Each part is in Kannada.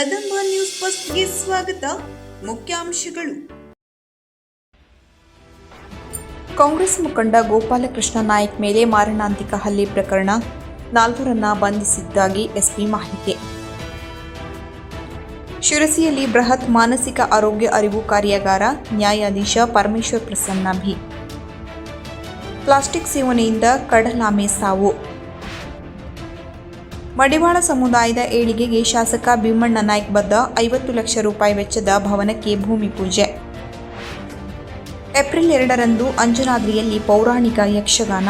ಕದಂಬ ನ್ಯೂಸ್ ಫಸ್ಟ್ಗೆ ಸ್ವಾಗತ. ಮುಖ್ಯಾಂಶಗಳು. ಕಾಂಗ್ರೆಸ್ ಮುಖಂಡ ಗೋಪಾಲಕೃಷ್ಣ ನಾಯ್ಕ್ ಮೇಲೆ ಮಾರಣಾಂತಿಕ ಹಲ್ಲೆ ಪ್ರಕರಣ, 4 ಬಂಧಿಸಿದ್ದಾಗಿ ಎಸ್ಪಿ ಮಾಹಿತಿ. ಶಿರಸಿಯಲ್ಲಿ ಬೃಹತ್ ಮಾನಸಿಕ ಆರೋಗ್ಯ ಅರಿವು ಕಾರ್ಯಾಗಾರ, ನ್ಯಾಯಾಧೀಶ ಪರಮೇಶ್ವರ್ ಪ್ರಸನ್ನ ಭಿ. ಪ್ಲಾಸ್ಟಿಕ್ ಸೇವನೆಯಿಂದ ಕಡಲಾಮೆ ಸಾವು. ಮಡಿವಾಳ ಸಮುದಾಯದ ಏಳಿಗೆಗೆ ಶಾಸಕ ಭೀಮಣ್ಣ ನಾಯ್ಕ್ ಬದ್ಧ 50 ಲಕ್ಷ ರೂಪಾಯಿ ವೆಚ್ಚದ ಭವನಕ್ಕೆ ಭೂಮಿ ಪೂಜೆ. ಏಪ್ರಿಲ್ 2ರಂದು ಅಂಜನಾದ್ರಿಯಲ್ಲಿ ಪೌರಾಣಿಕ ಯಕ್ಷಗಾನ.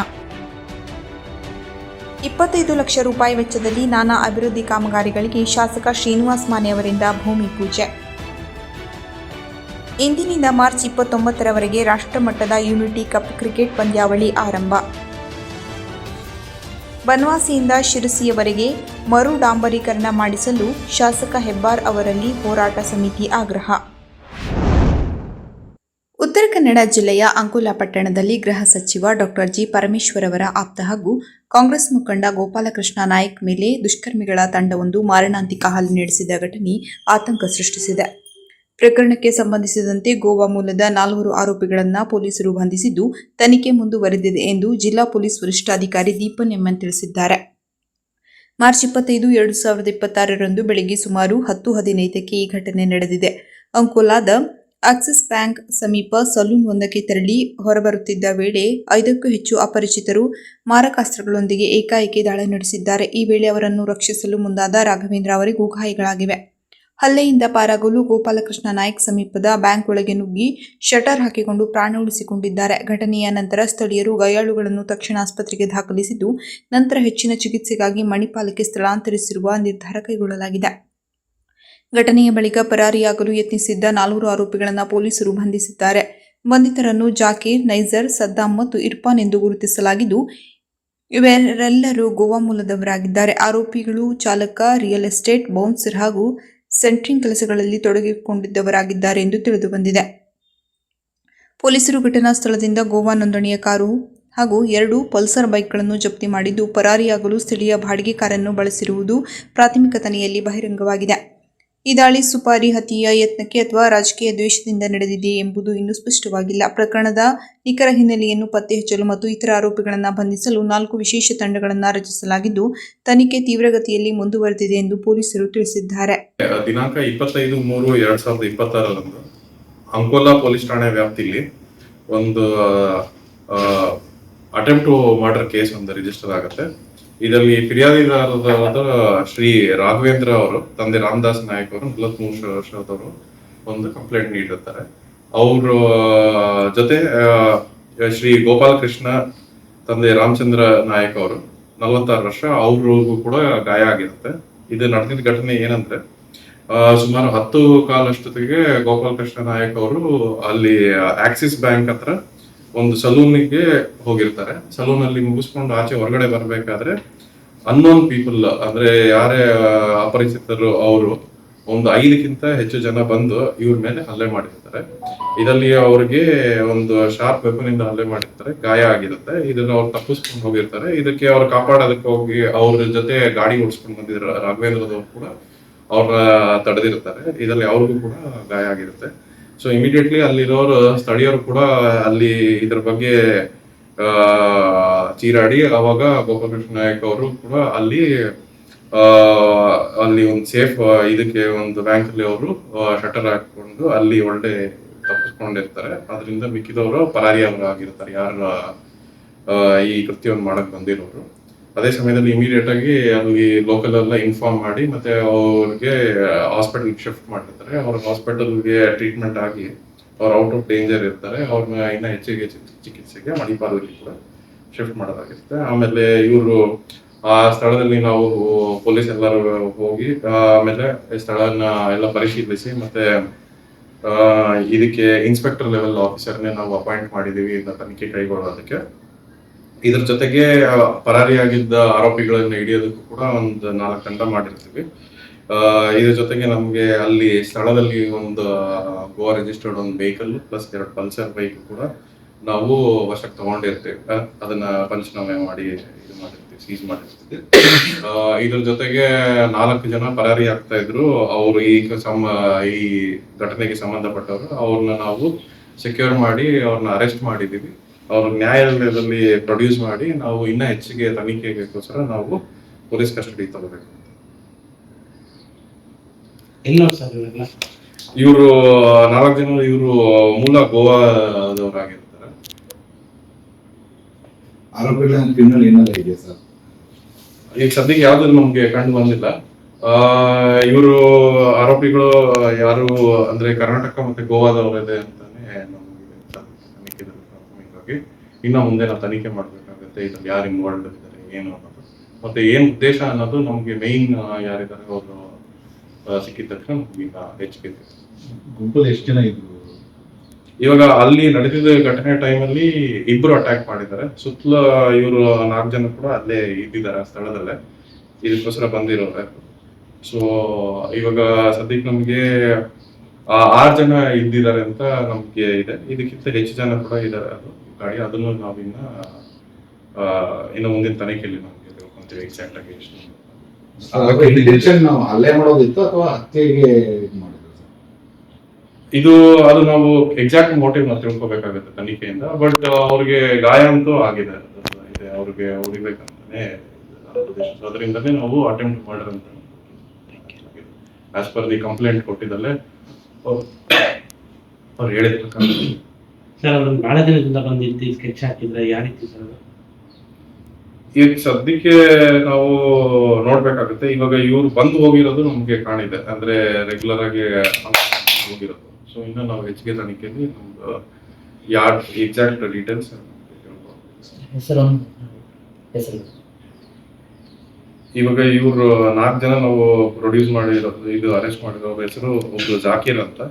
25 ಲಕ್ಷ ರೂಪಾಯಿ ವೆಚ್ಚದಲ್ಲಿ ನಾನಾ ಅಭಿವೃದ್ಧಿ ಕಾಮಗಾರಿಗಳಿಗೆ ಶಾಸಕ ಶ್ರೀನಿವಾಸ್ ಮಾನೆ ಅವರಿಂದ ಭೂಮಿ ಪೂಜೆ. ಇಂದಿನಿಂದ ಮಾರ್ಚ್ 29ರವರೆಗೆ ರಾಷ್ಟ್ರಮಟ್ಟದ ಯೂನಿಟಿ ಕಪ್ ಕ್ರಿಕೆಟ್ ಪಂದ್ಯಾವಳಿ ಆರಂಭ. ಬನವಾಸಿಯಿಂದ ಶಿರಸಿಯವರೆಗೆ ಮರು ಡಾಂಬರೀಕರಣ ಮಾಡಿಸಲು ಶಾಸಕ ಹೆಬ್ಬಾರ್ ಅವರಲ್ಲಿ ಹೋರಾಟ ಸಮಿತಿ ಆಗ್ರಹ. ಉತ್ತರ ಕನ್ನಡ ಜಿಲ್ಲೆಯ ಅಂಕೋಲಾ ಪಟ್ಟಣದಲ್ಲಿ ಗೃಹ ಸಚಿವ ಡಾ ಜಿ ಪರಮೇಶ್ವರ್ ಅವರ ಆಪ್ತ ಹಾಗೂ ಕಾಂಗ್ರೆಸ್ ಮುಖಂಡ ಗೋಪಾಲಕೃಷ್ಣ ನಾಯ್ಕ್ ಮೇಲೆ ದುಷ್ಕರ್ಮಿಗಳ ತಂಡವೊಂದು ಮಾರಣಾಂತಿಕ ಹಲ್ಲೆ ನಡೆಸಿದ ಘಟನೆ ಆತಂಕ ಸೃಷ್ಟಿಸಿದೆ. ಪ್ರಕರಣಕ್ಕೆ ಸಂಬಂಧಿಸಿದಂತೆ ಗೋವಾ ಮೂಲದ 4 ಆರೋಪಿಗಳನ್ನು ಪೊಲೀಸರು ಬಂಧಿಸಿದ್ದು, ತನಿಖೆ ಮುಂದುವರೆದಿದೆ ಎಂದು ಜಿಲ್ಲಾ ಪೊಲೀಸ್ ವರಿಷ್ಠಾಧಿಕಾರಿ ದೀಪನ್ ಎಂಎನ್ ತಿಳಿಸಿದ್ದಾರೆ. ಮಾರ್ಚ್ 25, 2026ರಂದು ಬೆಳಗ್ಗೆ ಸುಮಾರು 10:15ಕ್ಕೆ ಈ ಘಟನೆ ನಡೆದಿದೆ. ಅಂಕೋಲಾದ ಆಕ್ಸಿಸ್ ಬ್ಯಾಂಕ್ ಸಮೀಪ ಸಲೂನ್ ಒಂದಕ್ಕೆ ತೆರಳಿ ಹೊರಬರುತ್ತಿದ್ದ ವೇಳೆ 5ಕ್ಕೂ ಹೆಚ್ಚು ಅಪರಿಚಿತರು ಮಾರಕಾಸ್ತ್ರಗಳೊಂದಿಗೆ ಏಕಾಏಕಿ ದಾಳಿ ನಡೆಸಿದ್ದಾರೆ. ಈ ವೇಳೆ ಅವರನ್ನು ರಕ್ಷಿಸಲು ಮುಂದಾದ ರಾಘವೇಂದ್ರ ಅವರಿಗೂ ಗಾಯಗಳಾಗಿವೆ. ಹಲ್ಲೆಯಿಂದ ಪಾರಾಗಲು ಗೋಪಾಲಕೃಷ್ಣ ನಾಯ್ಕ್ ಸಮೀಪದ ಬ್ಯಾಂಕ್ ಒಳಗೆ ನುಗ್ಗಿ ಶಟರ್ ಹಾಕಿಕೊಂಡು ಪ್ರಾಣ ಉಳಿಸಿಕೊಂಡಿದ್ದಾರೆ. ಘಟನೆಯ ನಂತರ ಸ್ಥಳೀಯರು ಗಾಯಾಳುಗಳನ್ನು ತಕ್ಷಣ ಆಸ್ಪತ್ರೆಗೆ ದಾಖಲಿಸಿದ್ದು, ನಂತರ ಹೆಚ್ಚಿನ ಚಿಕಿತ್ಸೆಗಾಗಿ ಮಣಿಪಾಲಕ್ಕೆ ಸ್ಥಳಾಂತರಿಸಿರುವ ನಿರ್ಧಾರ ಕೈಗೊಳ್ಳಲಾಗಿದೆ. ಘಟನೆಯ ಬಳಿಕ ಪರಾರಿಯಾಗಲು ಯತ್ನಿಸಿದ್ದ 4 ಆರೋಪಿಗಳನ್ನು ಪೊಲೀಸರು ಬಂಧಿಸಿದ್ದಾರೆ. ಬಂಧಿತರನ್ನು ಜಾಕೀರ್, ನೈಜರ್, ಸದ್ದಾಂ ಮತ್ತು ಇರ್ಫಾನ್ ಎಂದು ಗುರುತಿಸಲಾಗಿದ್ದು, ಇವರೆಲ್ಲರೂ ಗೋವಾ ಮೂಲದವರಾಗಿದ್ದಾರೆ. ಆರೋಪಿಗಳು ಚಾಲಕ, ರಿಯಲ್ ಎಸ್ಟೇಟ್, ಬೌನ್ಸರ್ ಹಾಗೂ ಸೆಂಟ್ರಿಂಗ್ ಕೆಲಸಗಳಲ್ಲಿ ತೊಡಗಿಕೊಂಡಿದ್ದವರಾಗಿದ್ದಾರೆ ಎಂದು ತಿಳಿದುಬಂದಿದೆ. ಪೊಲೀಸರು ಘಟನಾ ಸ್ಥಳದಿಂದ ಗೋವಾ ನೋಂದಣಿಯ ಕಾರು ಹಾಗೂ 2 ಪಲ್ಸರ್ ಬೈಕ್ಗಳನ್ನು ಜಪ್ತಿ ಮಾಡಿದ್ದು, ಪರಾರಿಯಾಗಲು ಸ್ಥಳೀಯ ಬಾಡಿಗೆ ಕಾರನ್ನು ಬಳಸಿರುವುದು ಪ್ರಾಥಮಿಕ ತನಿಖೆಯಲ್ಲಿ ಬಹಿರಂಗವಾಗಿದೆ. ಈ ದಾಳಿ ಸುಪಾರಿ ಹತ್ಯೆಯ ಯತ್ನಕ್ಕೆ ಅಥವಾ ರಾಜಕೀಯ ದ್ವೇಷದಿಂದ ನಡೆದಿದೆಯೇ ಎಂಬುದು ಇನ್ನೂ ಸ್ಪಷ್ಟವಾಗಿಲ್ಲ. ಪ್ರಕರಣದ ನಿಖರ ಹಿನ್ನೆಲೆಯನ್ನು ಪತ್ತೆ ಹಚ್ಚಲು ಮತ್ತು ಇತರ ಆರೋಪಿಗಳನ್ನು ಬಂಧಿಸಲು 4 ವಿಶೇಷ ತಂಡಗಳನ್ನು ರಚಿಸಲಾಗಿದ್ದು, ತನಿಖೆ ತೀವ್ರಗತಿಯಲ್ಲಿ ಮುಂದುವರೆದಿದೆ ಎಂದು ಪೊಲೀಸರು ತಿಳಿಸಿದ್ದಾರೆ. ದಿನಾಂಕ 25/3/2026ರಂದು ಅಂಕೋಲಾ ಪೊಲೀಸ್ ಠಾಣೆ ವ್ಯಾಪ್ತಿಯಲ್ಲಿ ಒಂದು ಅಟೆಂಪ್ಟ್ ಟು ಮರ್ಡರ್ ಕೇಸ್ ಒಂದು ರಿಜಿಸ್ಟರ್ ಆಗುತ್ತೆ. ಇದರಲ್ಲಿ ಫಿರ್ಯಾದಿದಾರರಾದ ಶ್ರೀ ರಾಘವೇಂದ್ರ ಅವರು, ತಂದೆ ರಾಮದಾಸ್ ನಾಯ್ಕ್ ಅವರು, 43 ವರ್ಷದವರು ಒಂದು ಕಂಪ್ಲೇಂಟ್ ನೀಡಿರ್ತಾರೆ. ಅವ್ರ ಜೊತೆ ಶ್ರೀ ಗೋಪಾಲಕೃಷ್ಣ, ತಂದೆ ರಾಮಚಂದ್ರ ನಾಯಕ್ ಅವರು 46 ವರ್ಷ, ಅವ್ರಿಗೂ ಕೂಡ ಗಾಯ ಆಗಿರುತ್ತೆ. ಇದು ನಡೆದಿದ್ದ ಘಟನೆ ಏನಂದ್ರೆ, ಸುಮಾರು 10 ಕಾಲಷ್ಟೊತ್ತಿಗೆ ಗೋಪಾಲಕೃಷ್ಣ ನಾಯಕ್ ಅವರು ಅಲ್ಲಿ ಆಕ್ಸಿಸ್ ಬ್ಯಾಂಕ್ ಹತ್ರ ಒಂದು ಸಲೂನ್ಗೆ ಹೋಗಿರ್ತಾರೆ. ಸಲೂನ್ ಅಲ್ಲಿ ಮುಗಿಸ್ಕೊಂಡು ಆಚೆ ಹೊರಗಡೆ ಬರ್ಬೇಕಾದ್ರೆ ಅನ್ನೋನ್ ಪೀಪಲ್, ಅಂದ್ರೆ ಯಾರೇ ಅಪರಿಚಿತರು, ಅವರು ಒಂದು 5ಕ್ಕಿಂತ ಹೆಚ್ಚು ಜನ ಬಂದು ಇವ್ರ ಮೇಲೆ ಹಲ್ಲೆ ಮಾಡಿರ್ತಾರೆ. ಇದರಲ್ಲಿ ಅವ್ರಿಗೆ ಒಂದು ಶಾರ್ಪ್ ವೆಪನ್ ಇಂದ ಹಲ್ಲೆ ಮಾಡಿರ್ತಾರೆ, ಗಾಯ ಆಗಿರುತ್ತೆ. ಇದನ್ನ ಅವ್ರು ತಪ್ಪಿಸ್ಕೊಂಡು ಹೋಗಿರ್ತಾರೆ. ಇದಕ್ಕೆ ಅವ್ರು ಕಾಪಾಡೋದಕ್ಕೆ ಹೋಗಿ ಅವ್ರ ಜೊತೆ ಗಾಡಿ ಓಡಿಸ್ಕೊಂಡು ಬಂದಿದ್ರು ರಾಘವೇಂದ್ರದವ್ರು ಕೂಡ ಅವ್ರನ್ನ ತಡೆದಿರ್ತಾರೆ. ಇದರಲ್ಲಿ ಅವ್ರಿಗೂ ಕೂಡ ಗಾಯ ಆಗಿರುತ್ತೆ. ಸೊ ಇಮಿಡಿಯೇಟ್ಲಿ ಅಲ್ಲಿರೋರು ಸ್ಥಳೀಯರು ಕೂಡ ಅಲ್ಲಿ ಇದ್ರ ಬಗ್ಗೆ ಚೀರಾಡಿ, ಅವಾಗ ಗೋಪಾಲಕೃಷ್ಣ ನಾಯಕ್ ಅವರು ಕೂಡ ಅಲ್ಲಿ ಒಂದು ಸೇಫ್ ಇದಕ್ಕೆ ಒಂದು ಬ್ಯಾಂಕ್ ಅಲ್ಲಿ ಅವರು ಶಟರ್ ಹಾಕೊಂಡು ಅಲ್ಲಿ ಒಳ್ಳೆ ತಪ್ಪಿಸ್ಕೊಂಡಿರ್ತಾರೆ. ಅದರಿಂದ ಮಿಕ್ಕಿದವರು ಪರಾರಿಯಾಗಿರ್ತಾರೆ, ಯಾರು ಈ ಕೃತ್ಯವನ್ನು ಮಾಡಕ್ ಬಂದಿರೋರು. ಅದೇ ಸಮಯದಲ್ಲಿ ಇಮಿಡಿಯೇಟ್ ಆಗಿ ಅಲ್ಲಿ ಲೋಕಲ್ ಎಲ್ಲ ಇನ್ಫಾರ್ಮ್ ಮಾಡಿ ಮತ್ತೆ ಅವ್ರಿಗೆ ಹಾಸ್ಪಿಟಲ್ ಶಿಫ್ಟ್ ಮಾಡಿರ್ತಾರೆ. ಅವ್ರ ಹಾಸ್ಪಿಟಲ್ಗೆ ಟ್ರೀಟ್ಮೆಂಟ್ ಆಗಿ ಅವ್ರು ಔಟ್ ಆಫ್ ಡೇಂಜರ್ ಇರ್ತಾರೆ. ಅವ್ರನ್ನ ಇನ್ನ ಹೆಚ್ಚಿಗೆ ಚಿಕಿತ್ಸೆಗೆ ಮಣಿಪಾಲಕ್ಕೆ ಕೂಡ ಶಿಫ್ಟ್ ಮಾಡೋದಾಗಿರುತ್ತೆ. ಆಮೇಲೆ ಇವರು ಆ ಸ್ಥಳದಲ್ಲಿ ನಾವು ಪೊಲೀಸ್ ಎಲ್ಲರೂ ಹೋಗಿ ಆಮೇಲೆ ಸ್ಥಳನ ಎಲ್ಲ ಪರಿಶೀಲಿಸಿ ಮತ್ತೆ ಇದಕ್ಕೆ ಇನ್ಸ್ಪೆಕ್ಟರ್ ಲೆವೆಲ್ ಆಫೀಸರ್ನೇ ನಾವು ಅಪಾಯಿಂಟ್ ಮಾಡಿದೀವಿ ಇದನ್ನ ತನಿಖೆ ಕೈಗೊಳ್ಳೋದಕ್ಕೆ. ಇದ್ರ ಜೊತೆಗೆ ಪರಾರಿಯಾಗಿದ್ದ ಆರೋಪಿಗಳನ್ನ ಹಿಡಿಯೋದಕ್ಕೂ ಕೂಡ ಒಂದು 4 ತಂಡ ಮಾಡಿರ್ತೀವಿ. ಇದ್ರ ಜೊತೆಗೆ ನಮ್ಗೆ ಅಲ್ಲಿ ಸ್ಥಳದಲ್ಲಿ ಒಂದು ಗೋವಾ ರಿಜಿಸ್ಟರ್ಡ್ ಒಂದು ವೆಹಿಕಲ್ ಪ್ಲಸ್ 2 ಪಲ್ಸರ್ ಬೈಕ್ ಕೂಡ ನಾವು ವಶಕ್ಕೆ ತಗೊಂಡಿರ್ತೀವಿ. ಅದನ್ನ ಪಂಚನಾಮೆ ಮಾಡಿ ಇದು ಮಾಡಿರ್ತೀವಿ, ಸೀಸ್ ಮಾಡಿರ್ತೀವಿ. ಇದ್ರ ಜೊತೆಗೆ 4 ಜನ ಪರಾರಿ ಆಗ್ತಾ ಇದ್ರು. ಅವರು ಈ ಘಟನೆಗೆ ಸಂಬಂಧಪಟ್ಟವರು. ಅವ್ರನ್ನ ನಾವು ಸೆಕ್ಯೂರ್ ಮಾಡಿ ಅವ್ರನ್ನ ಅರೆಸ್ಟ್ ಮಾಡಿದೀವಿ. ಅವ್ರ ನ್ಯಾಯಾಲಯದಲ್ಲಿ ಪ್ರೊಡ್ಯೂಸ್ ಮಾಡಿ ನಾವು ಇನ್ನ ಹೆಚ್ಚಿಗೆ ತನಿಖೆಗೋಸ್ಕರ ನಾವು ಪೊಲೀಸ್ ಕಸ್ಟಡಿ ತಗೋಬೇಕು. ಇವರು 4 ಜನ ಇವರು ಮೂಲ ಗೋವಾದವರಾಗಿರ್ತಾರೆ. ಆರೋಪಿಗಳ ಕ್ರಿಮಿನಲ್ ಏನಾದ್ರು ಇದೆಯಾ ಸರ್? ಈಗ ಸದ್ಯಕ್ಕೆ ಯಾವ್ದು ನಮ್ಗೆ ಕಂಡು ಬಂದಿಲ್ಲ. ಇವರು ಆರೋಪಿಗಳು ಯಾರು ಅಂದ್ರೆ ಕರ್ನಾಟಕ ಮತ್ತೆ ಗೋವಾದವರಿದೆ ಅಂತಾನೆ ನಮಗೆ ತನಿಖೆದಲ್ಲಿ ಪ್ರಾಥಮಿಕವಾಗಿ. ಇನ್ನ ಮುಂದೆ ನಾವು ತನಿಖೆ ಮಾಡ್ಬೇಕಾಗುತ್ತೆ, ಇದ್ರಲ್ಲಿ ಯಾರು ಇನ್ವಾಲ್ವ್ ಇದ್ದಾರೆ ಏನು ಅನ್ನೋದು, ಮತ್ತೆ ಏನ್ ಉದ್ದೇಶ ಅನ್ನೋದು ನಮ್ಗೆ ಮೇನ್ ಯಾರಿದ್ದಾರೆ ಅವರು ಸಿಕ್ಕಿದ ತಕ್ಷಣ ಈಗ ಹೆಚ್ಚಿಗೆ. ಗುಂಪಲ್ಲಿ ಎಷ್ಟು ಜನ ಇದ್ರು? ಇವಾಗ ಅಲ್ಲಿ ನಡೆದಿದ್ದ ಘಟನೆ ಟೈಮಲ್ಲಿ 2 ಅಟ್ಯಾಕ್ ಮಾಡಿದ್ದಾರೆ. ಸುತ್ತಲ ಇವರು 4 ಜನ ಕೂಡ ಅಲ್ಲೇ ಇದ್ದಿದ್ದಾರೆ ಸ್ಥಳದಲ್ಲೇ, ಇದಕ್ಕೋಸ್ಕರ ಬಂದಿರೋರೆ. ಸೊ ಇವಾಗ ಸದ್ಯಕ್ಕೆ ನಮ್ಗೆ 6 ಜನ ಇದ್ದಿದ್ದಾರೆ ಅಂತ ನಮ್ಗೆ ಇದೆ. ಇದಕ್ಕಿಂತ ಹೆಚ್ಚು ಜನ ಕೂಡ ಇದ್ದಾರೆ ಅದು ಗಾಡಿ. ಅದನ್ನು ನಾವಿನ್ನ ಇನ್ನು ಮುಂದಿನ ತನಿಖೆಯಲ್ಲಿ ನಮ್ಗೆ ತಿಳ್ಕೊಂತೀವಿ ಎಕ್ಸಾಕ್ಟ್ ಆಗಿ ಎಷ್ಟು. ನಾವು ಹಲ್ಲೆ ಮಾಡೋದಿತ್ತು ಅಥವಾ ಹತ್ಯೆಗೆ ಮಾಡಿದ್ರು? ಅದು ನಾವು ಎಕ್ಸಾಕ್ಟ್ ಮೋಟಿವ್ ನಾವು ತಿಳ್ಕೊಬೇಕಾಗುತ್ತೆ ತನಿಖೆಯಿಂದ. ಬಟ್ ಅವ್ರಿಗೆ ಗಾಯ ಅಂತೂ ಆಗಿದೆ, ಅವ್ರಿಗೆ ಹೊಡಿಬೇಕಂತಾನೆ ಉದ್ದೇಶ. ಅದರಿಂದಲೇ ನಾವು ಅಟೆಂಪ್ಟ್ ಮರ್ಡರ್ ಅಂತ ಆಸ್ ಪರ್ ದಿ ಕಂಪ್ಲೇಂಟ್ ಕೊಟ್ಟಿದ್ದಲ್ಲೇ ಅವ್ರು ಹೇಳಿದ್ರು. ಸರ್ ಅವ್ರನ್ನ ಬಹಳ ದಿನದಿಂದ ಬಂದಿದ್ದು ಸ್ಕೆಚ್ ಹಾಕಿದ್ರೆ ಯಾವ ರೀತಿ ಸರ್? ಈಗ ಸದ್ಯಕ್ಕೆ ನಾವು ನೋಡ್ಬೇಕಾಗುತ್ತೆ. ಇವಾಗ ಇವ್ರು ಬಂದು ಹೋಗಿರೋದು ನಮ್ಗೆ ಕಾಣಿದೆ, ಅಂದ್ರೆ ರೆಗ್ಯುಲರ್ ಆಗಿ ಹೋಗಿರೋದು. ಸೊ ಇನ್ನು ನಾವು ಹೆಚ್ಚಿಗೆ ತನಿಖೆಯಲ್ಲಿ ನಮ್ದು ಯಾರ್ ಎಕ್ಸಾಕ್ಟ್ ಡೀಟೇಲ್ಸ್ ಇವಾಗ ಇವ್ರು 4 ಜನ ನಾವು ಪ್ರೊಡ್ಯೂಸ್ ಮಾಡಿರೋದು, ಇದು ಅರೆಸ್ಟ್ ಮಾಡಿರೋ ಹೆಸರು ಒಬ್ರು ಜಾಕೀರ್ ಅಂತ,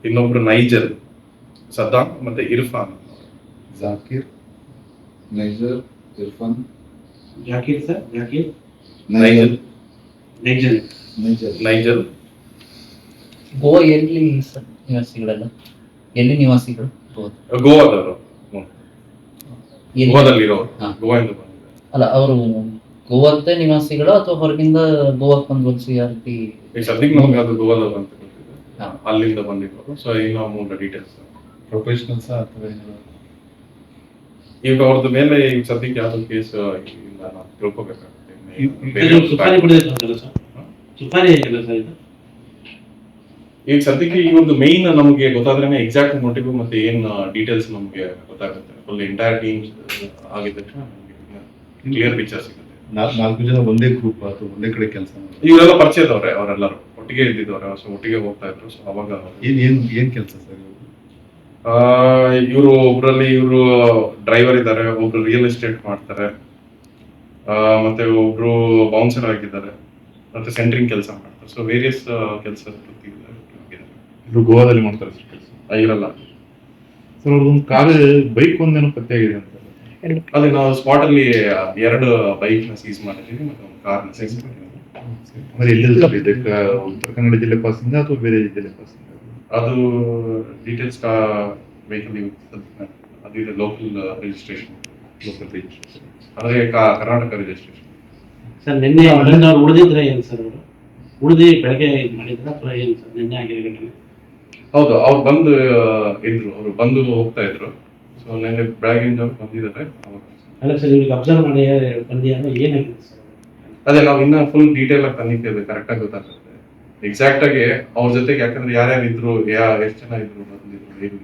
ಇನ್ನೊಬ್ರು ನೈಜರ್, ಸದ್ದಾಂ ಮತ್ತೆ Irfan. Zakir, Niger, Irfan, Zakir sir, Zakir, Niger, Niger, Niger, Niger. Goa ಎಲ್ಲಿ ಸರ್ ನಿವಾಸಿಗಳೆಲ್ಲ? ಎಲ್ಲಿ ನಿವಾಸಿಗಳು? ಗೋವಾದವರು, ಎಲ್ಲಿ? ಗೋವಾದಲ್ಲಿರೋರು, ಹಾ. ಗೋವಾದಿಂದ ಬಂದಿದ್ದಾರೆ. ಅಲ್ಲ, ಅವರು ಗೋವಾದ ನಿವಾಸಿಗಳು ಅಥವಾ ಹೊರಗಿಂದ ಗೋವಾಕ್ಕೆ ಬಂದು ವಲಸೆ ಯಾವ ರೀತಿ? ಈಗ ಸದ್ಯಕ್ಕೆ ನಮ್ಗೆ ಅದು ಗೋವಾದವ್ರು ಅಂತ ಗೊತ್ತಿದೆ, ಹಾ. ಅಲ್ಲಿಂದ ಬಂದಿರೋರು. ಸೊ ಇನ್ನು ಮೂಲ ಡೀಟೇಲ್ಸ್ ಪ್ರೊಫೆಷನಲ್ಸ್ ಅಥವಾ ಏನಾದ್ರು? ಈಗ ಅವ್ರದ್ದು ಮೇಲೆ ಈಗ ಸದ್ಯಕ್ಕೆ ಯಾವ್ದು ಕೇಸ್ ಇಲ್ಲ, ನಾವು ತಿಳ್ಕೊಬೇಕಾಗುತ್ತೆ. ಸುಪಾರಿ ಬಿಡೋದಿಲ್ಲ ಸರ್? ಸುಪಾರಿ ಹೇಗಿಲ್ಲ ಸರ್ ಇದು? ಈಗ ಸದ್ಯಕ್ಕೆ ಈ ಒಂದು ಮೇನ್ ನಮಗೆ ಗೊತ್ತಾದ್ರೇನೆ ಎಕ್ಸಾಕ್ಟ್ ಮೋಟಿವ್ ಮತ್ತೆ ಏನ್ ಡೀಟೇಲ್ಸ್ ನಮಗೆ ಗೊತ್ತಾಗುತ್ತೆ. ಫುಲ್ ಎಂಟೈರ್ ಟೀಮ್ಸ್ ಆಗಿದ ತಕ್ಷಣ ಕ್ಲಿಯರ್ ಪಿಕ್ಚರ್ ಸಿಗುತ್ತೆ. 4 ಜನ ಒಂದೇ ಗ್ರೂಪ್ ಅಥವಾ ಒಂದೇ ಕಡೆ ಕೆಲಸ ಮಾಡೋದು? ಇವರೆಲ್ಲ ಪರಿಚಯದವ್ರೆ, ಅವರೆಲ್ಲರೂ ಒಟ್ಟಿಗೆ ಇದ್ದಿದ್ದವ್ರೆ. ಸೊ ಒಟ್ಟಿಗೆ ಹೋಗ್ತಾ ಇದ್ರು. ಸೊ ಅವಾಗ ಏನ್ ಕೆಲಸ ಸರ್? ಇವರು ಒಬ್ರಲ್ಲಿ ಇವರು ಡ್ರೈವರ್ ಇದ್ದಾರೆ, ಒಬ್ರು ರಿಯಲ್ ಎಸ್ಟೇಟ್ ಮಾಡ್ತಾರೆ, ಮತ್ತೆ ಒಬ್ರು ಬೌನ್ಸರ್ ಆಗಿದ್ದಾರೆ, ಮತ್ತೆ ಸೆಂಟ್ರಿಂಗ್ ಕೆಲಸ ಮಾಡ್ತಾರೆ. ಸೊ ವೇರಿಯಸ್ ಕೆಲಸ ಇವರು ಗೋವಾದಲ್ಲಿ ಮಾಡ್ತಾರೆ ಸರ್ ಕೆಲಸ? ಇರಲ್ಲ ಸರ್ ಅವ್ರದ್ದೊಂದು ಕಾರ್, ಬೈಕ್ ಒಂದೇನೋ ಪತ್ತೆ ಆಗಿದೆ ಅಂತ? ಅದೇ ನಾವು ಸ್ಪಾಟ್ ಅಲ್ಲಿ 2 ಬೈಕ್ ನ ಸೀಸ್ ಮಾಡಿದೀವಿ, ಮತ್ತೆ ಒಂದು ಕಾರ್ ನ ಸೀಸ್ ಮಾಡಿದೀವಿ. ಅಂದ್ರೆ ಎಲ್ಲಿದೆ ಸರ್ ಇದಕ್ಕೆ? ಉತ್ತರ ಕನ್ನಡ ಜಿಲ್ಲೆ ಪಾಸಿಂದ ಅಥವಾ ಬೇರೆ ಜಿಲ್ಲೆ ಪಾಸಿಂದ? ಅದು ಡೀಟೇಲ್ಸ್ ವೆಹಿಕಲ್ ಅದು ಇದೆ ಲೋಕಲ್ ರಿಜಿಸ್ಟ್ರೇಷನ್. ಅಂದ್ರೆ ಕರ್ನಾಟಕ ರಿಜಿಸ್ಟ್ರೇಷನ್. ಸರ್ ನಿನ್ನೆ ಅವ್ರು ಉಳಿದಿದ್ರೆ ಏನು ಸರ್? ಅವರು ಉಳಿದು ಬೆಳಗ್ಗೆ ಇದು ಮಾಡಿದ್ರೆ ಅಥವಾ ಏನು ಸರ್ ನಿನ್ನೆ ಆಗಿರೋ ಘಟನೆ? ಹೌದು, ಅವ್ರು ಬಂದು ಇದ್ರು, ಅವ್ರು ಬಂದು ಹೋಗ್ತಾ ಇದ್ರು. ಸೊ ನಿನ್ನೆ ಬೆಳಗಿನ ಬಂದಿದ್ದಾರೆ. ಅಲ್ಲ ಸರ್, ಇವ್ರಿಗೆ ಅಬ್ಸರ್ವ್ ಮಾಡಿ ಬಂದಿಯಾಗ ಏನಾಗಿದೆ ಸರ್? ಅದೇ ನಾವು ಇನ್ನ ಫುಲ್ ಡೀಟೇಲ್ ಆಗಿ ತನಿಖೆ ಕರೆಕ್ಟ್ ಆಗಿ ಗೊತ್ತಾಗುತ್ತೆ ಎಕ್ಸಾಕ್ಟ್ ಆಗಿ ಅವ್ರ ಜೊತೆಗೆ. ಯಾಕಂದ್ರೆ ಯಾರ್ಯಾರು ಇದ್ರು, ಎಷ್ಟು ಜನ ಇದ್ರು, ಬಂದಿದ್ರು, ಏನು.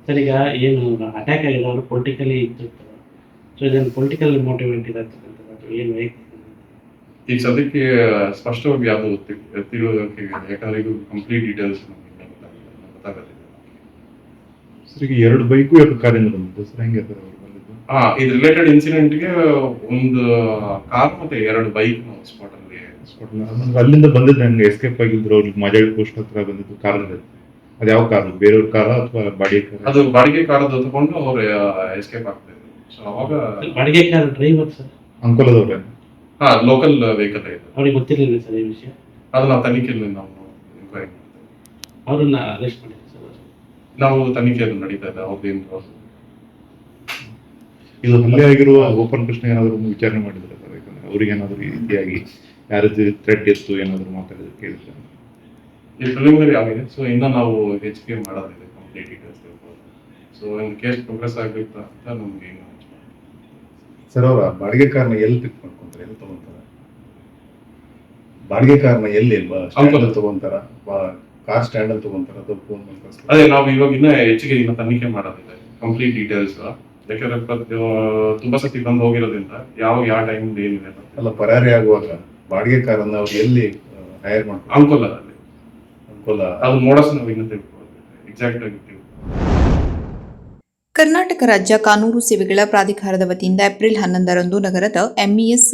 ಸರ್ ಈಗ ಏನು ಅಟ್ಯಾಕ್ ಆಗಿದೆ ಅವರು ಪೊಲಿಟಿಕಲಿ ಇತ್ತು, ಸೊ ಇದನ್ನು ಪೊಲಿಟಿಕಲ್ ಮೋಟಿವೇಟ್ ಇದೆ ಅಂತಕ್ಕಂಥದ್ದು ಏನು ವೈಯಕ್ತಿಕ? ಈಗ ಸದ್ಯಕ್ಕೆ ಸ್ಪಷ್ಟವಾಗಿ ಯಾವುದು ತಿಳುವಳಿಕೆ, ಯಾಕಂದ್ರೆ ಇದು ಕಂಪ್ಲೀಟ್ ಡೀಟೇಲ್ಸ್ ಗೊತ್ತಾಗುತ್ತೆ. ಸರ್ ಈಗ 2 ಬೈಕು 2 ಕಾರಿಂದ ಬಂದಿದ್ದು ಸರ್, ಹೆಂಗೆ ಸರ್ ಅವ್ರು ಬಂದಿದ್ದು? ಇದು ರಿಲೇಟೆಡ್ ಇನ್ಸಿಡೆಂಟ್ಗೆ ಒಂದು ಕಾರ್ ಮತ್ತೆ 2 ಬೈಕ್ ಸ್ಪಾಟ್ ಅಲ್ಲಿ. ಅಲ್ಲಿಂದ ಬಂದಿದ್ದು ಹಂಗೆ ಎಸ್ಕೇಪ್ ಆಗಿದ್ರು ಅವ್ರಿಗೆ ಮಾಜಾಳಿ ಪೋಸ್ಟ್ ಹತ್ರ ಬಂದಿದ್ದು ಕಾರಲ್ಲಿ? ಅದು ಯಾವ ಕಾರ್? ಬೇರೆಯವ್ರ ಕಾರ ಅಥವಾ ಬಾಡಿಗೆ ಕಾರ? ಅದು ಬಾಡಿಗೆ ಕಾರ್ ತಗೊಂಡು ಅವ್ರು ಎಸ್ಕೇಪ್ ಆಗ್ತಾ ಇದ್ರು. ಸೊ ಅವಾಗ ಬಾಡಿಗೆ ಕಾರ್ ಡ್ರೈವರ್ ಸರ್ ಅಂಕೋಲದವ್ರೆ? ಲೋಕಲ್ ವೆಹಿಕಲ್ ಇದೆ. ಅವ್ರಿಗೆ ಗೊತ್ತಿರಲಿಲ್ಲ ಸರ್ ಈ ವಿಷಯ? ಅದು ನಾವು ತನಿಖೆಯಲ್ಲಿ ನಾವು ಎಂಕ್ವೈರಿ ಮಾಡ್ತೇವೆ. ಅವ್ರನ್ನ ಅರೆಸ್ಟ್ ಮಾಡಿದ್ವಿ ಸರ್. ನಾವು ತನಿಖೆಯನ್ನು ನಡೀತಾ ಇದೆ ಅವ್ರದ್ದೇನು. ಇದು ಹಲ್ಲೆ ಆಗಿರುವ ಗೋಪಾಲ್ ಕೃಷ್ಣ ಏನಾದ್ರು ವಿಚಾರಣೆ ಮಾಡಿದ್ರೆ ಸರ್? ಯಾಕಂದ್ರೆ ಅವ್ರಿಗೆ ಏನಾದ್ರು ಈ ರೀತಿಯಾಗಿ ಯಾರ ಥ್ರೆಟ್ ಇತ್ತು ಏನಾದ್ರು ಮಾತಾಡಿದ್ರೆ ಕೇಳಿದ್ರೆ ಈ ಪ್ರಿಲಿಮಿನರಿ ಆಗಿದೆ. ಸೊ ಇನ್ನು ನಾವು ಹೆಚ್ಚಿಗೆ ಮಾಡೋದಿದೆ, ಕಂಪ್ಲೀಟ್ ಡೀಟೇಲ್ಸ್ ತಿಳ್ಕೊಳ್ಳೋದು. ಸೊ ಇನ್ನು ಕೇಸ್ ಪ್ರೋಗ್ರೆಸ್ ಆಗಬೇಕು ಅಂತ ನಮ್ಗೆ ಏನು ಸರ್, ಅವರ ಬಾಡಿಗೆ ಕಾರ್ನ ಎಲ್ಲಿ ಪಿಕ್ ಮಾಡ್ಕೊಂತಾರೆ, ಎಲ್ಲಿ ತಗೊಂತಾರ? ಬಾಡಿಗೆ ಕಾರ್ನ ಎಲ್ಲಿ ಸ್ಟ್ಯಾಂಡ್ ತಗೊಂತಾರ, ಕಾರ್ ಸ್ಟ್ಯಾಂಡ್ ಅಲ್ಲಿ ತಗೊಂತಾರ ಅಥವಾ ಫೋನ್ ಮಾಡ್ತಾರೆ? ಅದೇ ನಾವು ಇವಾಗ ಇನ್ನ ಹೆಚ್ಚಿಗೆ ಇನ್ನು ತನಿಖೆ ಮಾಡೋದಿದೆ, ಕಂಪ್ಲೀಟ್ ಡೀಟೇಲ್ಸ್. ಯಾಕಂದ್ರೆ ತುಂಬಾ ಸತಿ ಬಂದು ಹೋಗಿರೋದ್ರಿಂದ ಯಾವ ಟೈಮ್ ಏನಿದೆ ಅಲ್ಲ, ಪರಾರಿ ಆಗುವಾಗ ಬಾಡಿಗೆ ಕಾರನ್ನ ಅವ್ರು ಎಲ್ಲಿ ಹೈರ್ ಮಾಡ್ತಾರೆ? ಅಂಕೋಲಾದಲ್ಲಿ. ಅನುಕೂಲ ಅದು ಮೋಡಸ್ ನಾವು ಇನ್ನು ತಿಳ್ಕೊಳ್ಳೋದು ಎಕ್ಸಾಕ್ಟ್ ಆಗಿ. ಕರ್ನಾಟಕ ರಾಜ್ಯ ಕಾನೂನು ಸೇವೆಗಳ ಪ್ರಾಧಿಕಾರದ ವತಿಯಿಂದ ಏಪ್ರಿಲ್ 11ರಂದು ನಗರದ ಎಂಇಎಸ್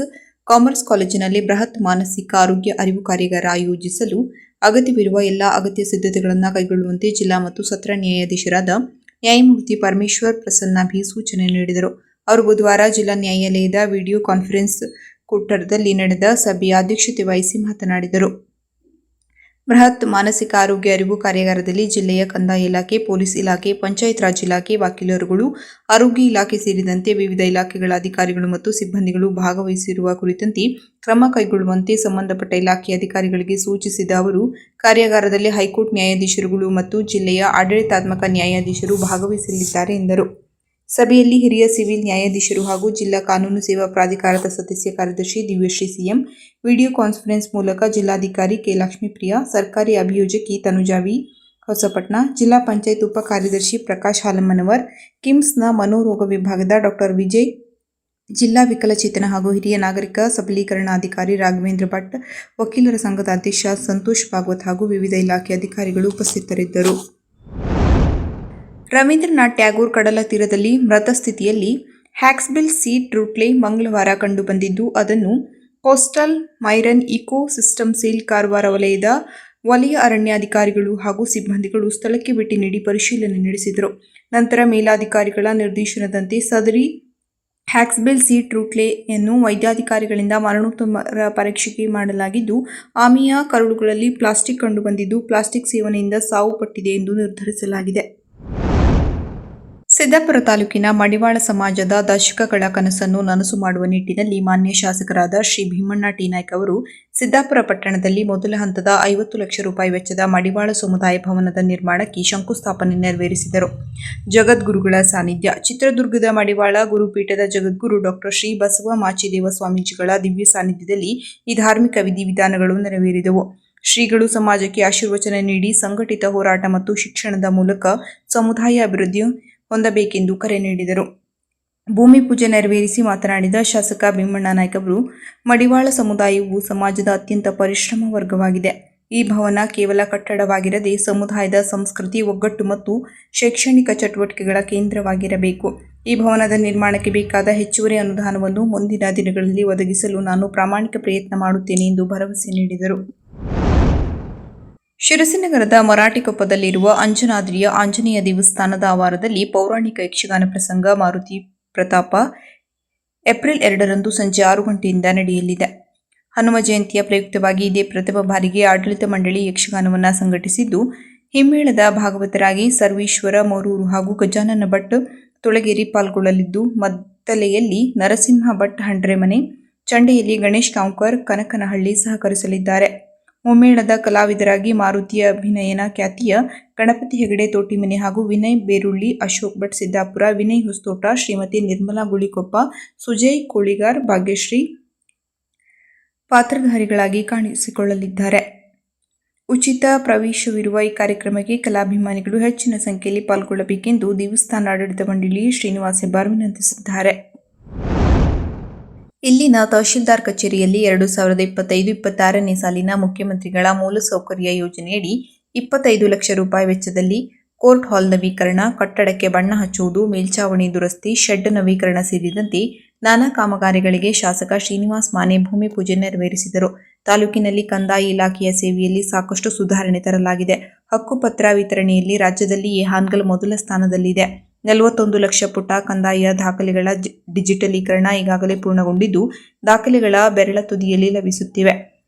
ಕಾಮರ್ಸ್ ಕಾಲೇಜಿನಲ್ಲಿ ಬೃಹತ್ ಮಾನಸಿಕ ಆರೋಗ್ಯ ಅರಿವು ಕಾರ್ಯಾಗಾರ ಆಯೋಜಿಸಲು ಅಗತ್ಯವಿರುವ ಎಲ್ಲ ಅಗತ್ಯ ಸಿದ್ಧತೆಗಳನ್ನು ಕೈಗೊಳ್ಳುವಂತೆ ಜಿಲ್ಲಾ ಮತ್ತು ಸತ್ರ ನ್ಯಾಯಾಧೀಶರಾದ ನ್ಯಾಯಮೂರ್ತಿ ಪರಮೇಶ್ವರ್ ಪ್ರಸನ್ನ ಭಿ ಸೂಚನೆ ನೀಡಿದರು. ಅವರು ಬುಧವಾರ ಜಿಲ್ಲಾ ನ್ಯಾಯಾಲಯದ ವಿಡಿಯೋ ಕಾನ್ಫರೆನ್ಸ್ ಕೂಟದಲ್ಲಿ ನಡೆದ ಸಭೆಯ ಅಧ್ಯಕ್ಷತೆ ವಹಿಸಿ ಮಾತನಾಡಿದರು. ಬೃಹತ್ ಮಾನಸಿಕ ಆರೋಗ್ಯ ಅರಿವು ಕಾರ್ಯಾಗಾರದಲ್ಲಿ ಜಿಲ್ಲೆಯ ಕಂದಾಯ ಇಲಾಖೆ, ಪೊಲೀಸ್ ಇಲಾಖೆ, ಪಂಚಾಯತ್ ರಾಜ್ ಇಲಾಖೆ, ವಕೀಲರುಗಳು, ಆರೋಗ್ಯ ಇಲಾಖೆ ಸೇರಿದಂತೆ ವಿವಿಧ ಇಲಾಖೆಗಳ ಅಧಿಕಾರಿಗಳು ಮತ್ತು ಸಿಬ್ಬಂದಿಗಳು ಭಾಗವಹಿಸಿರುವ ಕುರಿತಂತೆ ಕ್ರಮ ಕೈಗೊಳ್ಳುವಂತೆ ಸಂಬಂಧಪಟ್ಟ ಇಲಾಖೆಯ ಅಧಿಕಾರಿಗಳಿಗೆ ಸೂಚಿಸಿದ ಅವರು, ಕಾರ್ಯಾಗಾರದಲ್ಲಿ ಹೈಕೋರ್ಟ್ ನ್ಯಾಯಾಧೀಶರುಗಳು ಮತ್ತು ಜಿಲ್ಲೆಯ ಆಡಳಿತಾತ್ಮಕ ನ್ಯಾಯಾಧೀಶರು ಭಾಗವಹಿಸಲಿದ್ದಾರೆ ಎಂದರು. ಸಭೆಯಲ್ಲಿ ಹಿರಿಯ ಸಿವಿಲ್ ನ್ಯಾಯಾಧೀಶರು ಹಾಗೂ ಜಿಲ್ಲಾ ಕಾನೂನು ಸೇವಾ ಪ್ರಾಧಿಕಾರದ ಸದಸ್ಯ ಕಾರ್ಯದರ್ಶಿ ದಿವ್ಯಶ್ರೀ ಸಿಎಂ, ವಿಡಿಯೋ ಕಾನ್ಫರೆನ್ಸ್ ಮೂಲಕ ಜಿಲ್ಲಾಧಿಕಾರಿ ಕೆ. ಲಕ್ಷ್ಮೀಪ್ರಿಯಾ, ಸರ್ಕಾರಿ ಅಭಿಯೋಜಕಿ ತನುಜಾ ವಿ. ಹೊಸಪಟ್ನ, ಜಿಲ್ಲಾ ಪಂಚಾಯತ್ ಉಪ ಕಾರ್ಯದರ್ಶಿ ಪ್ರಕಾಶ್ ಹಾಲಮ್ಮನವರ್, ಕಿಮ್ಸ್ನ ಮನೋರೋಗ ವಿಭಾಗದ ಡಾ. ವಿಜಯ್, ಜಿಲ್ಲಾ ವಿಕಲಚೇತನ ಹಾಗೂ ಹಿರಿಯ ನಾಗರಿಕ ಸಬಲೀಕರಣಾಧಿಕಾರಿ ರಾಘವೇಂದ್ರ ಭಟ್, ವಕೀಲರ ಸಂಘದ ಅಧ್ಯಕ್ಷ ಸಂತೋಷ್ ಭಾಗವತ್ ಹಾಗೂ ವಿವಿಧ ಇಲಾಖೆ ಅಧಿಕಾರಿಗಳು ಉಪಸ್ಥಿತರಿದ್ದರು. ರವೀಂದ್ರನಾಥ್ ಟ್ಯಾಗೋರ್ ಕಡಲ ತೀರದಲ್ಲಿ ಮೃತ ಸ್ಥಿತಿಯಲ್ಲಿ ಹ್ಯಾಕ್ಸ್ಬಿಲ್ ಸೀ ಟ್ರೂಟ್ಲೆ ಮಂಗಳವಾರ ಕಂಡುಬಂದಿದ್ದು, ಅದನ್ನು coastal marine ecosystem cell Karwar ವಲಯದ ವಲಯ ಅರಣ್ಯಾಧಿಕಾರಿಗಳು ಹಾಗೂ ಸಿಬ್ಬಂದಿಗಳು ಸ್ಥಳಕ್ಕೆ ಭೇಟಿ ನೀಡಿ ಪರಿಶೀಲನೆ ನಡೆಸಿದರು. ನಂತರ ಮೇಲಾಧಿಕಾರಿಗಳ ನಿರ್ದೇಶನದಂತೆ ಸದರಿ ಹ್ಯಾಕ್ಸ್ಬಿಲ್ ಸೀ ಟ್ರೂಟ್ಲೆಯನ್ನು ವೈದ್ಯಾಧಿಕಾರಿಗಳಿಂದ ಮರಣೋತ್ತರ ಪರೀಕ್ಷೆ ಮಾಡಲಾಗಿದ್ದು, ಆಮೆಯ ಕರುಳುಗಳಲ್ಲಿ ಪ್ಲಾಸ್ಟಿಕ್ ಕಂಡುಬಂದಿದ್ದು, ಪ್ಲಾಸ್ಟಿಕ್ ಸೇವನೆಯಿಂದ ಸಾವು ಪಟ್ಟಿದೆ ಎಂದು ನಿರ್ಧರಿಸಲಾಗಿದೆ. ಸಿದ್ದಾಪುರ ತಾಲೂಕಿನ ಮಡಿವಾಳ ಸಮಾಜದ ದಶಕಗಳ ಕನಸನ್ನು ನನಸು ಮಾಡುವ ನಿಟ್ಟಿನಲ್ಲಿ ಮಾನ್ಯ ಶಾಸಕರಾದ ಶ್ರೀ ಭೀಮಣ್ಣ ಟಿ. ನಾಯ್ಕ ಅವರು ಸಿದ್ದಾಪುರ ಪಟ್ಟಣದಲ್ಲಿ ಮೊದಲ ಹಂತದ 50 ಲಕ್ಷ ರೂಪಾಯಿ ವೆಚ್ಚದ ಮಡಿವಾಳ ಸಮುದಾಯ ಭವನದ ನಿರ್ಮಾಣಕ್ಕೆ ಶಂಕುಸ್ಥಾಪನೆ ನೆರವೇರಿಸಿದರು. ಜಗದ್ಗುರುಗಳ ಸಾನ್ನಿಧ್ಯ. ಚಿತ್ರದುರ್ಗದ ಮಡಿವಾಳ ಗುರುಪೀಠದ ಜಗದ್ಗುರು ಡಾ. ಶ್ರೀ ಬಸವ ಮಾಚಿದೇವ ಸ್ವಾಮೀಜಿಗಳ ದಿವ್ಯ ಸಾನ್ನಿಧ್ಯದಲ್ಲಿ ಈ ಧಾರ್ಮಿಕ ವಿಧಿವಿಧಾನಗಳು ನೆರವೇರಿದವು. ಶ್ರೀಗಳು ಸಮಾಜಕ್ಕೆ ಆಶೀರ್ವಚನ ನೀಡಿ ಸಂಘಟಿತ ಹೋರಾಟ ಮತ್ತು ಶಿಕ್ಷಣದ ಮೂಲಕ ಸಮುದಾಯ ಅಭಿವೃದ್ಧಿ ಹೊಂದಬೇಕೆಂದು ಕರೆ ನೀಡಿದರು. ಭೂಮಿ ಪೂಜೆ ನೆರವೇರಿಸಿ ಮಾತನಾಡಿದ ಶಾಸಕ ಭೀಮಣ್ಣ ನಾಯ್ಕ ಅವರು, ಮಡಿವಾಳ ಸಮುದಾಯವು ಸಮಾಜದ ಅತ್ಯಂತ ಪರಿಶ್ರಮ ವರ್ಗವಾಗಿದೆ. ಈ ಭವನ ಕೇವಲ ಕಟ್ಟಡವಾಗಿರದೆ ಸಮುದಾಯದ ಸಂಸ್ಕೃತಿ, ಒಗ್ಗಟ್ಟು ಮತ್ತು ಶೈಕ್ಷಣಿಕ ಚಟುವಟಿಕೆಗಳ ಕೇಂದ್ರವಾಗಿರಬೇಕು. ಈ ಭವನದ ನಿರ್ಮಾಣಕ್ಕೆ ಬೇಕಾದ ಹೆಚ್ಚುವರಿ ಅನುದಾನವನ್ನು ಮುಂದಿನ ದಿನಗಳಲ್ಲಿ ಒದಗಿಸಲು ನಾನು ಪ್ರಾಮಾಣಿಕ ಪ್ರಯತ್ನ ಮಾಡುತ್ತೇನೆ ಎಂದು ಭರವಸೆ ನೀಡಿದರು. ಶಿರಸಿನಗರದ ಮರಾಠಿಕೊಪ್ಪದಲ್ಲಿರುವ ಅಂಜನಾದ್ರಿಯ ಆಂಜನೇಯ ದೇವಸ್ಥಾನದ ಆವರಣದಲ್ಲಿ ಪೌರಾಣಿಕ ಯಕ್ಷಗಾನ ಪ್ರಸಂಗ ಮಾರುತಿ ಪ್ರತಾಪ ಏಪ್ರಿಲ್ 2ರಂದು ಸಂಜೆ 6 ಗಂಟೆಯಿಂದ ನಡೆಯಲಿದೆ. ಹನುಮ ಜಯಂತಿಯ ಪ್ರಯುಕ್ತವಾಗಿ ಇದೇ ಪ್ರಥಮ ಬಾರಿಗೆ ಆಡಳಿತ ಮಂಡಳಿ ಯಕ್ಷಗಾನವನ್ನು ಸಂಘಟಿಸಿದ್ದು, ಹಿಮ್ಮೇಳದ ಭಾಗವತರಾಗಿ ಸರ್ವೇಶ್ವರ ಮರೂರು ಹಾಗೂ ಗಜಾನನ ಭಟ್ ತುಳಗೇರಿ ಪಾಲ್ಗೊಳ್ಳಲಿದ್ದು, ಮದ್ದಲೆಯಲ್ಲಿ ನರಸಿಂಹ ಭಟ್ ಹಂಡ್ರೆಮನೆ, ಚಂಡೆಯಲ್ಲಿ ಗಣೇಶ್ ಕಾಂವ್ಕರ್, ಕನಕನಹಳ್ಳಿ ಸಹಕರಿಸಲಿದ್ದಾರೆ. ಮುಮ್ಮೇಳದ ಕಲಾವಿದರಾಗಿ ಮಾರುತಿಯ ಅಭಿನಯನ ಖ್ಯಾತಿಯ ಗಣಪತಿ ಹೆಗಡೆ ತೋಟಿಮನೆ ಹಾಗೂ ವಿನಯ್ ಬೇರುಳ್ಳಿ, ಅಶೋಕ್ ಭಟ್ ಸಿದ್ದಾಪುರ, ವಿನಯ್ ಹೊಸತೋಟ, ಶ್ರೀಮತಿ ನಿರ್ಮಲಾ ಗುಳಿಕೊಪ್ಪ, ಸುಜಯ್ ಕೋಳಿಗಾರ್, ಭಾಗ್ಯಶ್ರೀ ಪಾತ್ರಧಾರಿಗಳಾಗಿ ಕಾಣಿಸಿಕೊಳ್ಳಲಿದ್ದಾರೆ. ಉಚಿತ ಪ್ರವೇಶವಿರುವ ಈ ಕಾರ್ಯಕ್ರಮಕ್ಕೆ ಕಲಾಭಿಮಾನಿಗಳು ಹೆಚ್ಚಿನ ಸಂಖ್ಯೆಯಲ್ಲಿ ಪಾಲ್ಗೊಳ್ಳಬೇಕೆಂದು ದೇವಸ್ಥಾನ ಆಡಳಿತ ಮಂಡಳಿ ಶ್ರೀನಿವಾಸ್ ಹೆಬ್ಬಾರ್ ವಿನಂತಿಸಿದ್ದಾರೆ. ಇಲ್ಲಿನ ತಹಶೀಲ್ದಾರ್ ಕಚೇರಿಯಲ್ಲಿ 2025-26ನೇ ಸಾಲಿನ ಮುಖ್ಯಮಂತ್ರಿಗಳ ಮೂಲಸೌಕರ್ಯ ಯೋಜನೆಯಡಿ 25 ಲಕ್ಷ ರೂಪಾಯಿ ವೆಚ್ಚದಲ್ಲಿ ಕೋರ್ಟ್ ಹಾಲ್ ನವೀಕರಣ, ಕಟ್ಟಡಕ್ಕೆ ಬಣ್ಣ ಹಚ್ಚುವುದು, ಮೇಲ್ಛಾವಣಿ ದುರಸ್ತಿ, ಶೆಡ್ ನವೀಕರಣ ಸೇರಿದಂತೆ ನಾನಾ ಕಾಮಗಾರಿಗಳಿಗೆ ಶಾಸಕ ಶ್ರೀನಿವಾಸ್ ಮಾನೆ ಭೂಮಿ ಪೂಜೆ ನೆರವೇರಿಸಿದರು. ತಾಲೂಕಿನಲ್ಲಿ ಕಂದಾಯ ಇಲಾಖೆಯ ಸೇವೆಯಲ್ಲಿ ಸಾಕಷ್ಟು ಸುಧಾರಣೆ ತರಲಾಗಿದೆ. ಹಕ್ಕುಪತ್ರ ವಿತರಣೆಯಲ್ಲಿ ರಾಜ್ಯದಲ್ಲಿಯೇ ಹಾನಗಲ್ ಮೊದಲ ಸ್ಥಾನದಲ್ಲಿದೆ. 41 ಲಕ್ಷ ಪುಟ ಕಂದಾಯ ದಾಖಲೆಗಳ ಡಿಜಿಟಲೀಕರಣ ಈಗಾಗಲೇ ಪೂರ್ಣಗೊಂಡಿದ್ದು, ದಾಖಲೆಗಳ ಬೆರಳ ತುದಿಯಲ್ಲಿ ಲಭಿಸುತ್ತಿವೆ.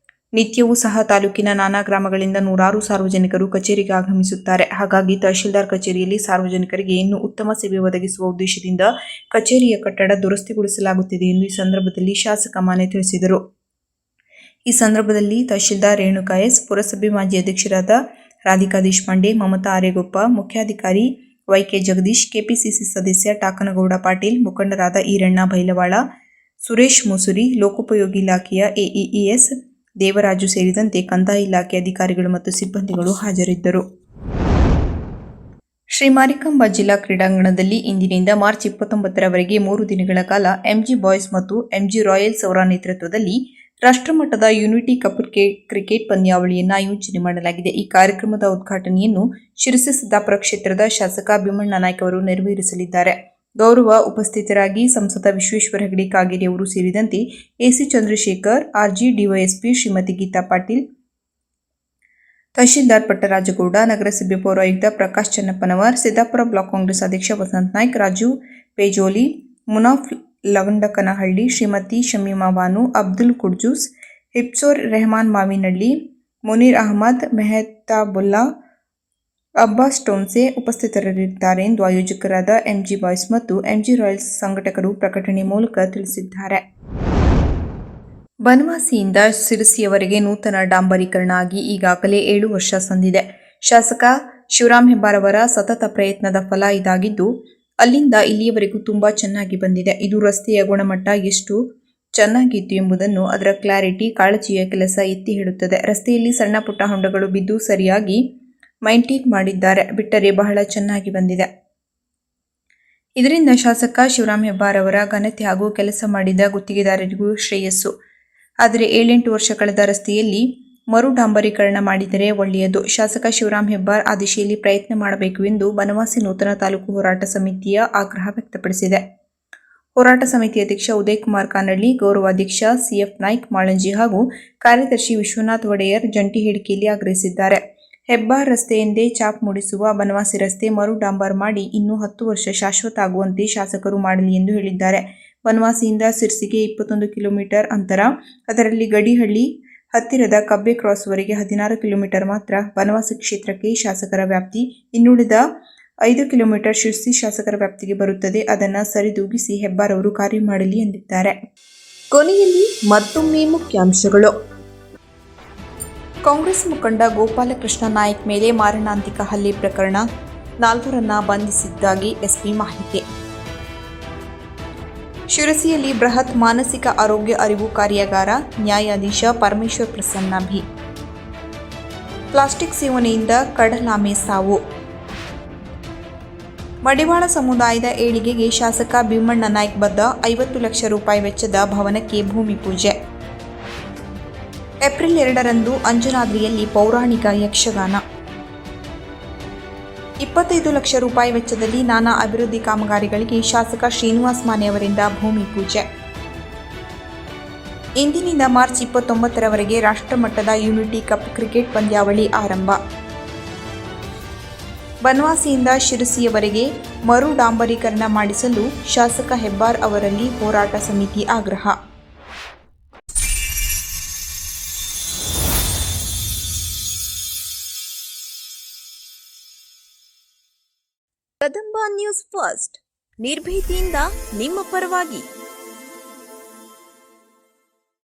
ನಿತ್ಯವೂ ಸಹ ತಾಲೂಕಿನ ನಾನಾ ಗ್ರಾಮಗಳಿಂದ ನೂರಾರು ಸಾರ್ವಜನಿಕರು ಕಚೇರಿಗೆ ಆಗಮಿಸುತ್ತಾರೆ. ಹಾಗಾಗಿ ತಹಶೀಲ್ದಾರ್ ಕಚೇರಿಯಲ್ಲಿ ಸಾರ್ವಜನಿಕರಿಗೆ ಇನ್ನೂ ಉತ್ತಮ ಸೇವೆ ಒದಗಿಸುವ ಉದ್ದೇಶದಿಂದ ಕಚೇರಿಯ ಕಟ್ಟಡ ದುರಸ್ತಿಗೊಳಿಸಲಾಗುತ್ತಿದೆ ಎಂದು ಈ ಸಂದರ್ಭದಲ್ಲಿ ಶಾಸಕ ಮಾನೆ ತಿಳಿಸಿದರು. ಈ ಸಂದರ್ಭದಲ್ಲಿ ತಹಶೀಲ್ದಾರ್ ರೇಣುಕಾ ಎಸ್, ಪುರಸಭೆ ಮಾಜಿ ಅಧ್ಯಕ್ಷರಾದ ರಾಧಿಕಾ ದೇಶಪಾಂಡೆ, ಮಮತಾ ಆರೇಗೊಪ್ಪ, ಮುಖ್ಯಾಧಿಕಾರಿ ವೈಕೆ ಜಗದೀಶ್, ಕೆಪಿಸಿಸಿ ಸದಸ್ಯ ಟಾಕನಗೌಡ ಪಾಟೀಲ್, ಮುಖಂಡರಾದ ಈರಣ್ಣ ಬೈಲವಾಳ, ಸುರೇಶ್ ಮುಸುರಿ, ಲೋಕೋಪಯೋಗಿ ಇಲಾಖೆಯ ಎಇಇಎಸ್ ದೇವರಾಜು ಸೇರಿದಂತೆ ಕಂದಾಯ ಇಲಾಖೆ ಅಧಿಕಾರಿಗಳು ಮತ್ತು ಸಿಬ್ಬಂದಿಗಳು ಹಾಜರಿದ್ದರು. ಶ್ರೀ ಮಾರಿಕಾಂಬಾ ಜಿಲ್ಲಾ ಕ್ರೀಡಾಂಗಣದಲ್ಲಿ ಇಂದಿನಿಂದ ಮಾರ್ಚ್ 29ರವರೆಗೆ 3 ದಿನಗಳ ಕಾಲ ಎಂಜಿ ಬಾಯ್ಸ್ ಮತ್ತು ಎಂಜಿ ರಾಯಲ್ಸ್ ಅವರ ನೇತೃತ್ವದಲ್ಲಿ ರಾಷ್ಟ್ರಮಟ್ಟದ ಯೂನಿಟಿ ಕಪ್ ಕ್ರಿಕೆಟ್ ಪಂದ್ಯಾವಳಿಯನ್ನು ಆಯೋಜನೆ ಮಾಡಲಾಗಿದೆ. ಈ ಕಾರ್ಯಕ್ರಮದ ಉದ್ಘಾಟನೆಯನ್ನು ಶಿರಸಿ ಸಿದ್ದಾಪುರ ಕ್ಷೇತ್ರದ ಶಾಸಕ ಭೀಮಣ್ಣ ನಾಯ್ಕ ಅವರು ನೆರವೇರಿಸಲಿದ್ದಾರೆ. ಗೌರವ ಉಪಸ್ಥಿತರಾಗಿ ಸಂಸದ ವಿಶ್ವೇಶ್ವರ ಹೆಗಡೆ ಕಾಗೇರಿ ಅವರು ಸೇರಿದಂತೆ ಎಸಿ ಚಂದ್ರಶೇಖರ್, ಆರ್ಜಿ, ಡಿವೈಎಸ್ಪಿ ಶ್ರೀಮತಿ ಗೀತಾ ಪಾಟೀಲ್, ತಹಶೀಲ್ದಾರ್ ಪಟ್ಟರಾಜಗೌಡ, ನಗರಸಭೆ ಪೌರಾಯುಕ್ತ ಪ್ರಕಾಶ್ ಚನ್ನಪ್ಪನವರ್, ಸಿದ್ದಾಪುರ ಬ್ಲಾಕ್ ಕಾಂಗ್ರೆಸ್ ಅಧ್ಯಕ್ಷ ವಸಂತ ನಾಯ್ಕ, ರಾಜು ಪೇಜೋಲಿ, ಮುನಾಫ್ ಲವಂಡಕನಹಳ್ಳಿ, ಶ್ರೀಮತಿ ಶಮೀಮಾ ಬಾನು, ಅಬ್ದುಲ್ ಕುಡ್ಜೂಸ್, ಹಿಪ್ಸೋರ್ ರೆಹಮಾನ್ ಮಾವಿನಹಳ್ಳಿ, ಮುನೀರ್ ಅಹಮದ್, ಮೆಹತಾಬುಲ್ಲಾ, ಅಬ್ಬಾಸ್ ಟೋನ್ಸೆ ಉಪಸ್ಥಿತರಿರುತ್ತಾರೆ ಎಂದು ಆಯೋಜಕರಾದ ಎಂಜಿ ಬಾಯ್ಸ್ ಮತ್ತು ಎಂಜಿ ರಾಯಲ್ಸ್ ಸಂಘಟಕರು ಪ್ರಕಟಣೆ ಮೂಲಕ ತಿಳಿಸಿದ್ದಾರೆ. ಬನವಾಸಿಯಿಂದ ಸಿರಸಿಯವರೆಗೆ ನೂತನ ಡಾಂಬರೀಕರಣ ಆಗಿ ಈಗಾಗಲೇ 7 ವರ್ಷ ಸಂದಿದೆ. ಶಾಸಕ ಶಿವರಾಮ್ ಹೆಬ್ಬಾರ್ ಅವರ ಸತತ ಪ್ರಯತ್ನದ ಫಲ ಇದಾಗಿದ್ದು, ಅಲ್ಲಿಂದ ಇಲ್ಲಿಯವರೆಗೂ ತುಂಬಾ ಚೆನ್ನಾಗಿ ಬಂದಿದೆ. ಇದು ರಸ್ತೆಯ ಗುಣಮಟ್ಟ ಎಷ್ಟು ಚೆನ್ನಾಗಿತ್ತು ಎಂಬುದನ್ನು ಅದರ ಕ್ಲಾರಿಟಿ, ಕಾಳಜಿಯ ಕೆಲಸ ಎತ್ತಿ ಹೇಳುತ್ತದೆ. ರಸ್ತೆಯಲ್ಲಿ ಸಣ್ಣ ಪುಟ್ಟ ಹೊಂಡಗಳು ಬಿದ್ದು ಸರಿಯಾಗಿ ಮೈಂಟೈನ್ ಮಾಡಿದ್ದಾರೆ. ಬಿಟ್ಟರೆ ಬಹಳ ಚೆನ್ನಾಗಿ ಬಂದಿದೆ. ಇದರಿಂದ ಶಾಸಕ ಶಿವರಾಮ್ ಹೆಬ್ಬಾರ್ ಅವರ ಘನತೆ ಹಾಗೂ ಕೆಲಸ ಮಾಡಿದ ಗುತ್ತಿಗೆದಾರರಿಗೂ ಶ್ರೇಯಸ್ಸು. ಆದರೆ 7-8 ವರ್ಷ ಕಳೆದ ರಸ್ತೆಯಲ್ಲಿ ಮರು ಡಾಂಬರೀಕರಣ ಮಾಡಿದರೆ ಒಳ್ಳೆಯದು. ಶಾಸಕ ಶಿವರಾಮ್ ಹೆಬ್ಬಾರ್ ಆ ದಿಶೆಯಲ್ಲಿ ಪ್ರಯತ್ನ ಮಾಡಬೇಕು ಎಂದು ಬನವಾಸಿ ನೂತನ ತಾಲೂಕು ಹೋರಾಟ ಸಮಿತಿಯ ಆಗ್ರಹ ವ್ಯಕ್ತಪಡಿಸಿದೆ. ಹೋರಾಟ ಸಮಿತಿ ಅಧ್ಯಕ್ಷ ಉದಯಕುಮಾರ್ ಕಾನಳ್ಳಿ, ಗೌರವಾಧ್ಯಕ್ಷ ಸಿಎಫ್ ನಾಯ್ಕ್ ಮಾಳಂಜಿ ಹಾಗೂ ಕಾರ್ಯದರ್ಶಿ ವಿಶ್ವನಾಥ್ ಒಡೆಯರ್ ಜಂಟಿ ಹೇಳಿಕೆಯಲ್ಲಿ ಆಗ್ರಹಿಸಿದ್ದಾರೆ. ಹೆಬ್ಬಾರ್ ರಸ್ತೆಯೆಂದೇ ಛಾಪ್ ಮೂಡಿಸುವ ಬನವಾಸಿ ರಸ್ತೆ ಮರು ಡಾಂಬರ್ ಮಾಡಿ ಇನ್ನೂ 10 ವರ್ಷ ಶಾಶ್ವತ ಆಗುವಂತೆ ಶಾಸಕರು ಮಾಡಲಿ ಎಂದು ಹೇಳಿದ್ದಾರೆ. ಬನವಾಸಿಯಿಂದ ಸಿರ್ಸಿಗೆ 21 ಕಿಲೋಮೀಟರ್ ಅಂತರ, ಅದರಲ್ಲಿ ಗಡಿಹಳ್ಳಿ ಹತ್ತಿರದ ಕಬ್ಬೆ ಕ್ರಾಸ್ವರೆಗೆ 16 ಕಿಲೋಮೀಟರ್ ಮಾತ್ರ ಬನವಾಸಿ ಕ್ಷೇತ್ರಕ್ಕೆ ಶಾಸಕರ ವ್ಯಾಪ್ತಿ. ಇನ್ನುಳಿದ 5 ಕಿಲೋಮೀಟರ್ ಶಿರ್ಸಿ ಶಾಸಕರ ವ್ಯಾಪ್ತಿಗೆ ಬರುತ್ತದೆ. ಅದನ್ನು ಸರಿದೂಗಿಸಿ ಹೆಬ್ಬಾರ್ ಅವರು ಕಾರ್ಯ ಮಾಡಲಿ ಎಂದಿದ್ದಾರೆ. ಕೊನೆಯಲ್ಲಿ ಮತ್ತೊಮ್ಮೆ ಮುಖ್ಯಾಂಶಗಳು. ಕಾಂಗ್ರೆಸ್ ಮುಖಂಡ ಗೋಪಾಲಕೃಷ್ಣ ನಾಯ್ಕ್ ಮೇಲೆ ಮಾರಣಾಂತಿಕ ಹಲ್ಲೆ ಪ್ರಕರಣ, 4ರನ್ನ ಬಂಧಿಸಿದ್ದಾಗಿ ಎಸ್ಪಿ ಮಾಹಿತಿ. ಶಿರಸಿಯಲ್ಲಿ ಬೃಹತ್ ಮಾನಸಿಕ ಆರೋಗ್ಯ ಅರಿವು ಕಾರ್ಯಾಗಾರ, ನ್ಯಾಯಾಧೀಶ ಪರಮೇಶ್ವರ್ ಪ್ರಸನ್ನ ಭಿ. ಪ್ಲಾಸ್ಟಿಕ್ ಸೇವನೆಯಿಂದ ಕಡಲಾಮೆ ಸಾವು. ಮಡಿವಾಳ ಸಮುದಾಯದ ಏಳಿಗೆಗೆ ಶಾಸಕ ಭೀಮಣ್ಣ ನಾಯ್ಕ್ ಬದ್ಧ 50 ಲಕ್ಷ ರೂಪಾಯಿ ವೆಚ್ಚದ ಭವನಕ್ಕೆ ಭೂಮಿ ಪೂಜೆ. ಏಪ್ರಿಲ್ 2ರಂದು ಅಂಜನಾದ್ರಿಯಲ್ಲಿ ಪೌರಾಣಿಕ ಯಕ್ಷಗಾನ. 25 ಲಕ್ಷ ರೂಪಾಯಿ ವೆಚ್ಚದಲ್ಲಿ ನಾನಾ ಅಭಿವೃದ್ಧಿ ಕಾಮಗಾರಿಗಳಿಗೆ ಶಾಸಕ ಶ್ರೀನಿವಾಸ್ ಮಾನೆ ಅವರಿಂದ ಭೂಮಿ ಪೂಜೆ. ಇಂದಿನಿಂದ ಮಾರ್ಚ್ 29ರವರೆಗೆ ರಾಷ್ಟ್ರಮಟ್ಟದ ಯೂನಿಟಿ ಕಪ್ ಕ್ರಿಕೆಟ್ ಪಂದ್ಯಾವಳಿ ಆರಂಭ. ಬನವಾಸಿಯಿಂದ ಶಿರಸಿಯವರೆಗೆ ಮರು ಡಾಂಬರೀಕರಣ ಮಾಡಿಸಲು ಶಾಸಕ ಹೆಬ್ಬಾರ್ ಅವರಲ್ಲಿ ಹೋರಾಟ ಸಮಿತಿ ಆಗ್ರಹ. ಕದಂಬ ನ್ಯೂಸ್ ಫಸ್ಟ್, ನಿರ್ಭೀತಿಯಿಂದ ನಿಮ್ಮ ಪರವಾಗಿ.